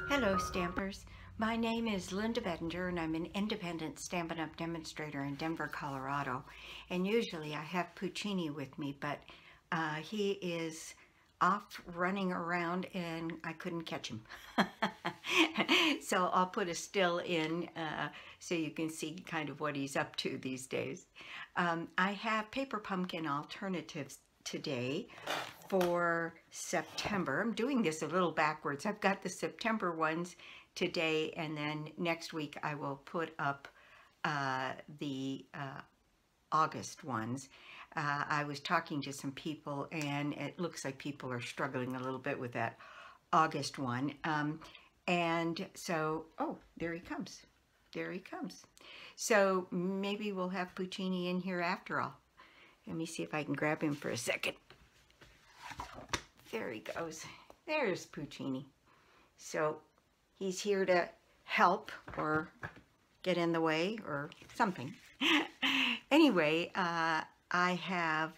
Hello Stampers, my name is Linda Bedinger and I'm an independent Stampin' Up! Demonstrator in Denver, Colorado. And usually I have Puccini with me, but he is off running around and I couldn't catch him. So I'll put a still in so you can see kind of what he's up to these days. I have paper pumpkin alternatives today for September. I'm doing this a little backwards. I've got the September ones today, and then next week I will put up the August ones. I was talking to some people and it looks like people are struggling a little bit with that August one. And so, oh, there he comes. There he comes. So maybe we'll have Puccini in here after all. Let me see if I can grab him for a second. There he goes. There's Puccini. So he's here to help or get in the way or something. Anyway, I have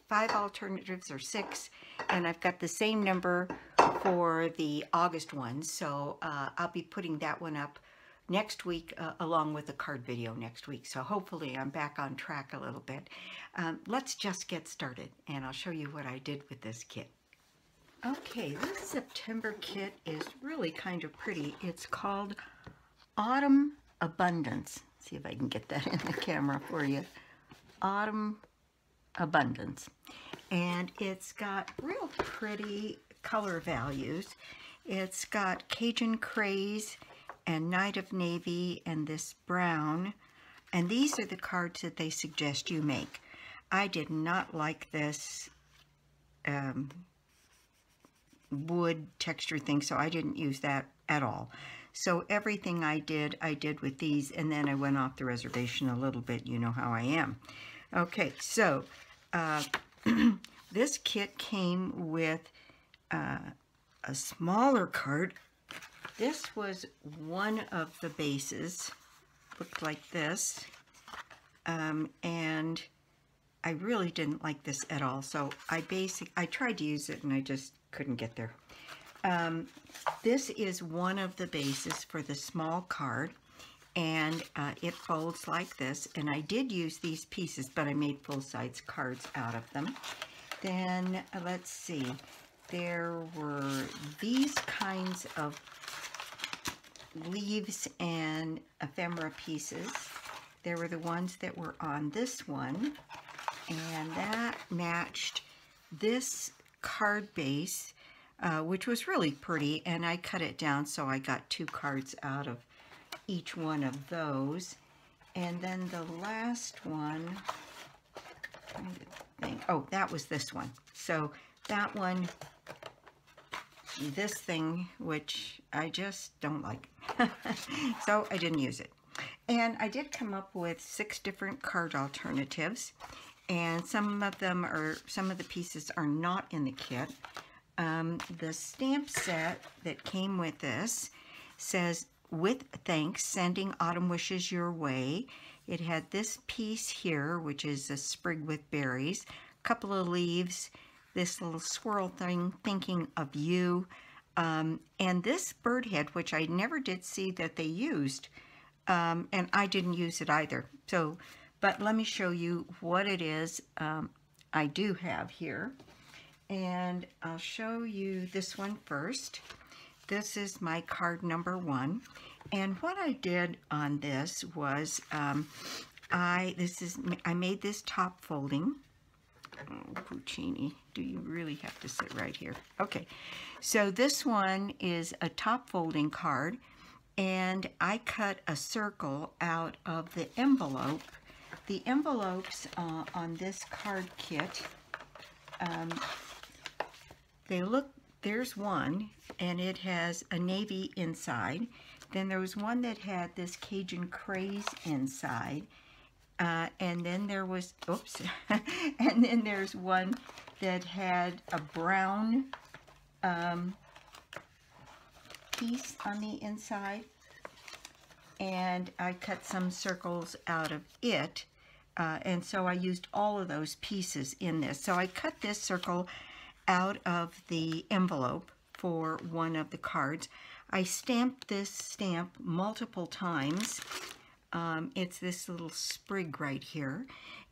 5 alternatives or 6, and I've got the same number for the August one. So I'll be putting that one up next week along with the card video next week. So hopefully I'm back on track a little bit. Let's just get started and I'll show you what I did with this kit. Okay, this September kit is really kind of pretty. It's called Autumn Abundance. See if I can get that in the camera for you. Autumn Abundance. And it's got real pretty color values. It's got Cajun Craze and Night of Navy and this brown, and these are the cards that they suggest you make. I did not like this wood texture thing, so I didn't use that at all. So everything I did with these, and then I went off the reservation a little bit. You know how I am. Okay, so this kit came with a smaller card. This was one of the bases, looked like this, and I really didn't like this at all, so I tried to use it and I just couldn't get there. This is one of the bases for the small card, and it folds like this, and I did use these pieces, but I made full-size cards out of them. Then, let's see, there were these kinds of leaves and ephemera pieces. There were the ones that were on this one, and that matched this card base, which was really pretty, and I cut it down so I got 2 cards out of each one of those. And then the last one, oh, that was this one. So that one, this thing, which I just don't like. So I didn't use it. And I did come up with 6 different card alternatives, and some of the pieces are not in the kit. The stamp set that came with this says, "With thanks, sending autumn wishes your way." It had this piece here, which is a sprig with berries, a couple of leaves, this little swirl thing, thinking of you, and this bird head, which I never did see that they used, and I didn't use it either. So, but let me show you what it is I do have here, and I'll show you this one first. This is my card number 1, and what I did on this was I made this top folding. Oh, Puccini, do you really have to sit right here? Okay, so this one is a top folding card, and I cut a circle out of the envelope. The envelopes on this card kit, there's one, and it has a navy inside. Then there was one that had this Cajun Craze inside. And then there was, oops, and then there's one that had a brown piece on the inside, and I cut some circles out of it. and so I used all of those pieces in this. So I cut this circle out of the envelope for one of the cards. I stamped this stamp multiple times. It's this little sprig right here.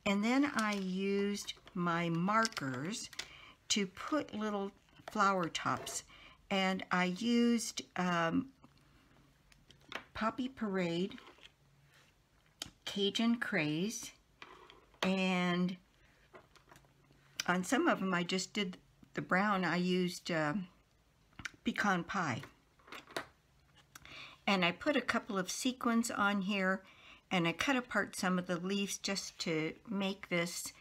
And then I used my markers to put little flower tops. And I used Poppy Parade, Cajun Craze, and on some of them I just did the brown. I used Pecan Pie. And I put a couple of sequins on here, and I cut apart some of the leaves just to make this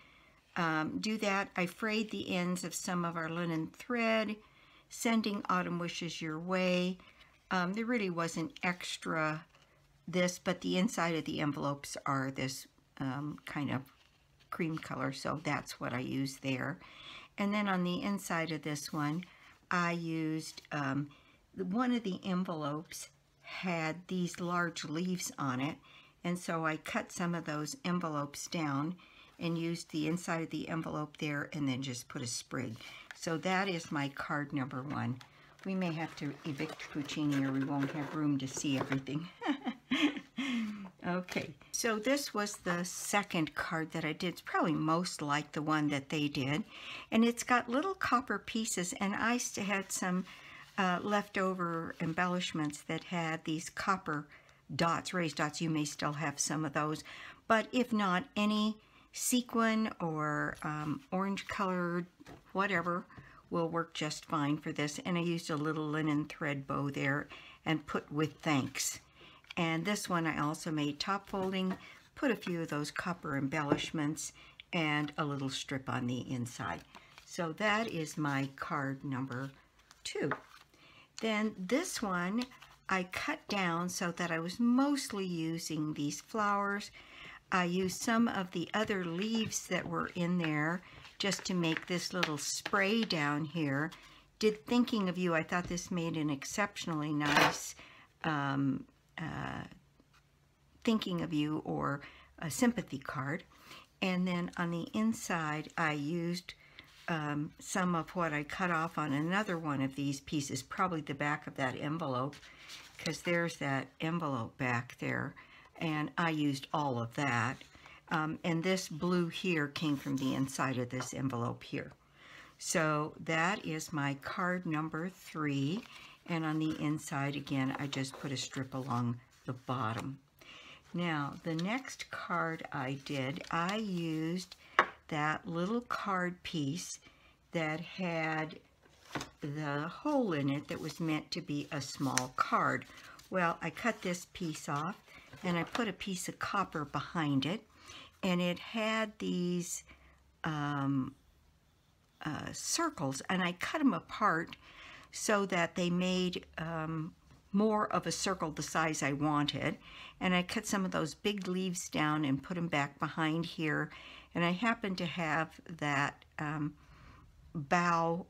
do that. I frayed the ends of some of our linen thread, sending autumn wishes your way. There really wasn't extra this, but the inside of the envelopes are this kind of cream color, so that's what I used there. And then on the inside of this one, I used, one of the envelopes had these large leaves on it, and so I cut some of those envelopes down and used the inside of the envelope there, and then just put a sprig. So that is my card number 1. We may have to evict Puccini, or we won't have room to see everything. Okay, so this was the second card that I did. It's probably most like the one that they did. And it's got little copper pieces, and I had some leftover embellishments that had these copper dots, raised dots. You may still have some of those. But if not, any sequin or orange colored whatever will work just fine for this. And I used a little linen thread bow there and put "with thanks." And this one I also made top folding, put a few of those copper embellishments, and a little strip on the inside. So that is my card number 2. Then this one I cut down so that I was mostly using these flowers. I used some of the other leaves that were in there just to make this little spray down here. Did Thinking of You. I thought this made an exceptionally nice Thinking of You, or a sympathy card. And then on the inside I used some of what I cut off on another one of these pieces, probably the back of that envelope, because there's that envelope back there, and I used all of that. And this blue here came from the inside of this envelope here. So that is my card number 3. And on the inside, again, I just put a strip along the bottom. Now, the next card I did, I used that little card piece that had the hole in it that was meant to be a small card. Well, I cut this piece off, and I put a piece of copper behind it, and it had these circles, and I cut them apart so that they made more of a circle the size I wanted. And I cut some of those big leaves down and put them back behind here. And I happened to have that bow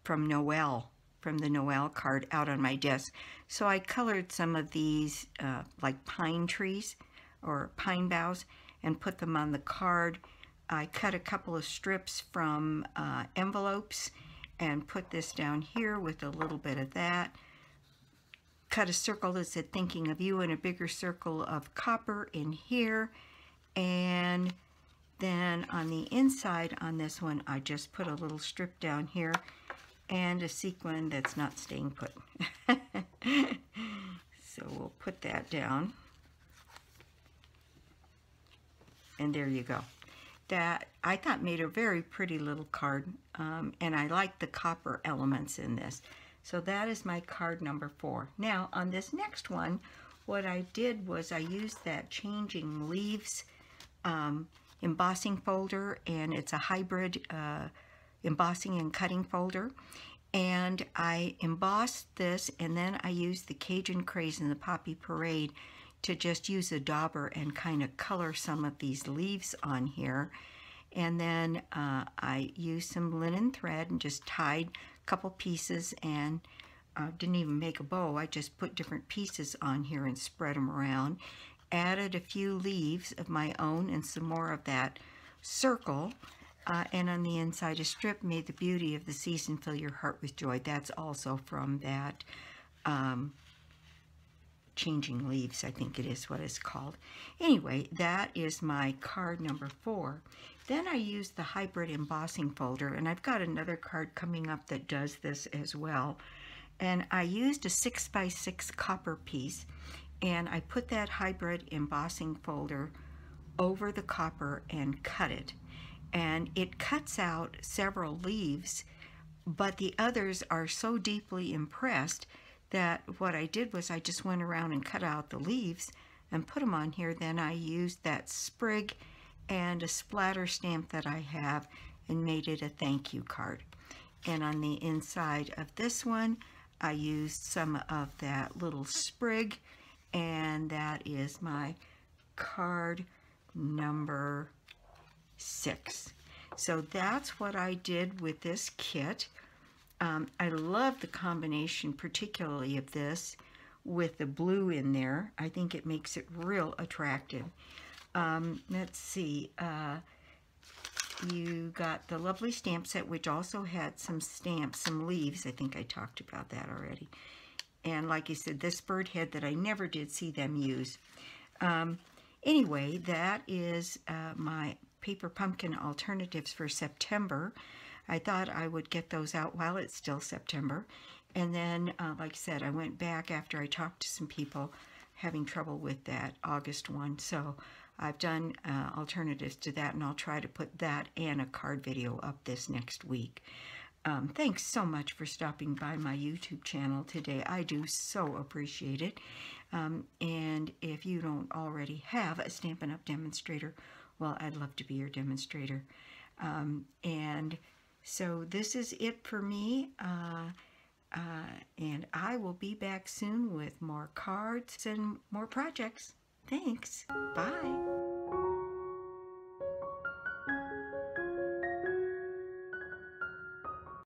from Noel, from the Noel card, out on my desk. So I colored some of these like pine trees or pine boughs and put them on the card. I cut a couple of strips from envelopes and put this down here with a little bit of that. Cut a circle that said Thinking of You, and a bigger circle of copper in here. And then on the inside on this one, I just put a little strip down here and a sequin that's not staying put. So we'll put that down. And there you go. That I thought made a very pretty little card, and I like the copper elements in this. So that is my card number 4. Now on this next one, what I did was I used that Changing Leaves embossing folder, and it's a hybrid embossing and cutting folder. And I embossed this, and then I used the Cajun Craze and the Poppy Parade to just use a dauber and kind of color some of these leaves on here. And then I used some linen thread and just tied a couple pieces, and didn't even make a bow. I just put different pieces on here and spread them around. added a few leaves of my own and some more of that circle. And on the inside, a strip, "May the beauty of the season fill your heart with joy." That's also from that Changing Leaves, I think it is what it's called. Anyway, that is my card number 4. Then I used the hybrid embossing folder, and I've got another card coming up that does this as well. And I used a 6x6 copper piece, and I put that hybrid embossing folder over the copper and cut it. And it cuts out several leaves, but the others are so deeply impressed that what I did was I just went around and cut out the leaves and put them on here. Then I used that sprig and a splatter stamp that I have and made it a thank you card. And on the inside of this one, I used some of that little sprig, and that is my card number 6. So that's what I did with this kit. I love the combination, particularly of this with the blue in there. I think it makes it real attractive. Let's see. You got the lovely stamp set, which also had some stamps, some leaves. I think I talked about that already. And like I said, this bird head that I never did see them use. Anyway, that is my paper pumpkin alternatives for September. I thought I would get those out while it's still September. And then, like I said, I went back after I talked to some people having trouble with that August one. So I've done alternatives to that, and I'll try to put that and a card video up this next week. Thanks so much for stopping by my YouTube channel today. I do so appreciate it. And if you don't already have a Stampin' Up! Demonstrator, well, I'd love to be your demonstrator. And so this is it for me. And I will be back soon with more cards and more projects. Thanks. Bye.